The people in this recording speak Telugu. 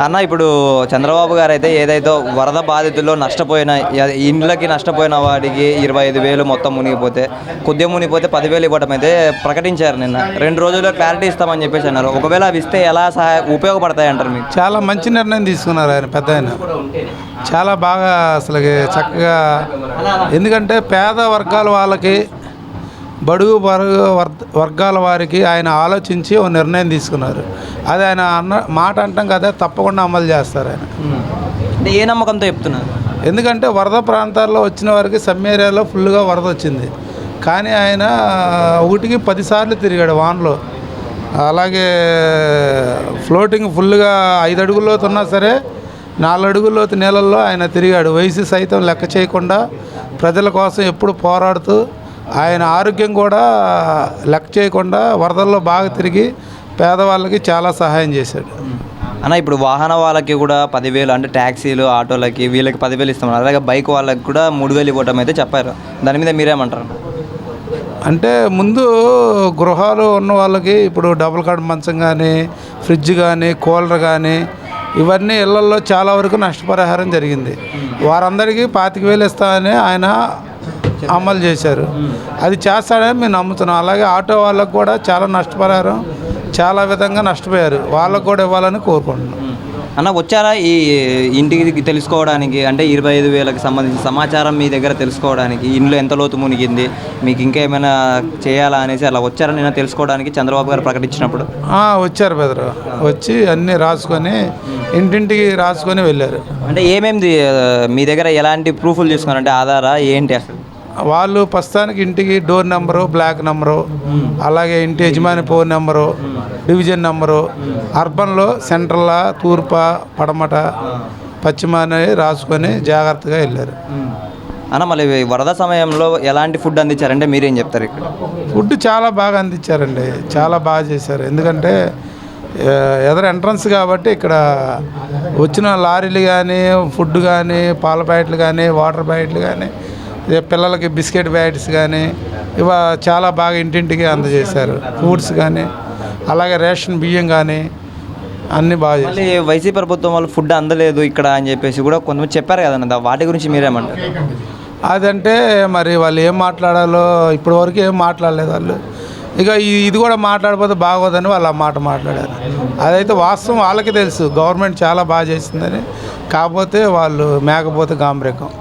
అన్న ఇప్పుడు చంద్రబాబు గారు అయితే ఏదైతే వరద బాధితుల్లో నష్టపోయిన ఇండ్లకి నష్టపోయిన వాడికి 25,000 మొత్తం మునిగిపోతే కొద్దిగా మునిగిపోతే 10,000 ఇవ్వడం అయితే ప్రకటించారు నిన్న. 2 రోజుల్లో క్లారిటీ ఇస్తామని చెప్పేసి అన్నారు. ఒకవేళ అవి ఇస్తే ఎలా ఉపయోగపడతాయి అంటారు మీకు? చాలా మంచి నిర్ణయం తీసుకున్నారు ఆయన, పెద్ద ఆయన చాలా బాగా అసలు చక్కగా. ఎందుకంటే పేద వర్గాల వాళ్ళకి, బడుగు వర్గాల వారికి ఆయన ఆలోచించి ఒక నిర్ణయం తీసుకున్నారు. అది ఆయన మాట అంటాం కదా, తప్పకుండా అమలు చేస్తారు ఆయన. అంటే ఏ నమ్మకంతో చెప్తున్నారు? ఎందుకంటే వరద ప్రాంతాల్లో వచ్చిన వారికి సమ్ ఏరియాలో ఫుల్గా వరద వచ్చింది, కానీ ఆయన 1కి 10 సార్లు తిరిగాడు వానలో. అలాగే ఫ్లోటింగ్ ఫుల్గా 5 అడుగుల లోతు ఉన్నా సరే 4 అడుగుల లోతు నీళ్ళల్లో ఆయన తిరిగాడు. వయసు సైతం లెక్క చేయకుండా ప్రజల కోసం ఎప్పుడు పోరాడుతూ, ఆయన ఆరోగ్యం కూడా లెక్క చేయకుండా వరదల్లో బాగా తిరిగి పేదవాళ్ళకి చాలా సహాయం చేశాడు అన్న. ఇప్పుడు వాహన వాళ్ళకి కూడా 10,000, అంటే ట్యాక్సీలు, ఆటోలకి వీళ్ళకి 10,000 ఇస్తామన్నారు. అలాగే బైక్ వాళ్ళకి కూడా 3,000 ఇవ్వటం అయితే చెప్పారు. దాని మీద మీరేమంటారు? అంటే ముందు గృహాలు ఉన్న వాళ్ళకి ఇప్పుడు డబుల్ కాట్ మంచం కానీ, ఫ్రిడ్జ్ కానీ, కూలర్ కానీ ఇవన్నీ ఇళ్లల్లో చాలా వరకు నష్టపరిహారం జరిగింది. వారందరికీ 25,000 ఇస్తామని ఆయన అమలు చేశారు. అది చేస్తాడని మేము నమ్ముతున్నాం. అలాగే ఆటో వాళ్ళకు కూడా చాలా నష్టపరిహారం, చాలా విధంగా నష్టపోయారు, వాళ్ళకు కూడా ఇవ్వాలని కోరుకుంటున్నాం. అన్న వచ్చారా ఈ ఇంటికి తెలుసుకోవడానికి? అంటే 25,000కి సంబంధించిన సమాచారం మీ దగ్గర తెలుసుకోవడానికి, ఇంట్లో ఎంత లోతు మునిగింది, మీకు ఇంకా ఏమైనా చేయాలా అనేసి అలా వచ్చారా నేను తెలుసుకోవడానికి చంద్రబాబు గారు ప్రకటించినప్పుడు? వచ్చారు బెదరు, వచ్చి అన్నీ రాసుకొని ఇంటింటికి రాసుకొని వెళ్ళారు. అంటే ఏమేమి మీ దగ్గర ఎలాంటి ప్రూఫ్లు తీసుకున్నారు? అంటే ఆధారా ఏంటి అసలు? వాళ్ళు ప్రస్తుతానికి ఇంటికి డోర్ నెంబరు, బ్లాక్ నెంబరు, అలాగే ఇంటి యజమాని ఫోన్ నెంబరు, డివిజన్ నెంబరు, అర్బన్లో సెంట్రల్లా, తూర్ప, పడమట, పశ్చిమ అనేది రాసుకొని జాగ్రత్తగా వెళ్ళారు. అన్న మళ్ళీ వరద సమయంలో ఎలాంటి ఫుడ్ అందించారంటే మీరేం చెప్తారు? ఇక్కడ ఫుడ్ చాలా బాగా అందించారండి, చాలా బాగా చేశారు. ఎందుకంటే ఎదర ఎంట్రన్స్ కాబట్టి ఇక్కడ వచ్చిన లారీలు కానీ, ఫుడ్ కానీ, పాల ప్యాకెట్లు కానీ, వాటర్ ప్యాకెట్లు కానీ, పిల్లలకి బిస్కెట్ ప్యాకెట్స్ కానీ చాలా బాగా ఇంటింటికి అందజేశారు. ఫ్రూట్స్ కానీ, అలాగే రేషన్ బియ్యం కానీ అన్నీ బాగా చేశారు. మళ్ళీ వైసీపీ ప్రభుత్వం వాళ్ళు ఫుడ్ అందలేదు ఇక్కడ అని చెప్పేసి కూడా కొంతమంది చెప్పారు కదన్న, వాటి గురించి మీరేమంటారు? అదంటే మరి వాళ్ళు ఏం మాట్లాడాలో ఇప్పటివరకు ఏం మాట్లాడలేదు వాళ్ళు. ఇక ఇది కూడా మాట్లాడిపోతే బాగోదని వాళ్ళు ఆ మాట మాట్లాడారు. అదైతే వాస్తవం, వాళ్ళకి తెలుసు గవర్నమెంట్ చాలా బాగా చేసిందని. కాకపోతే వాళ్ళు మేకపోతే గాంభీర్యం.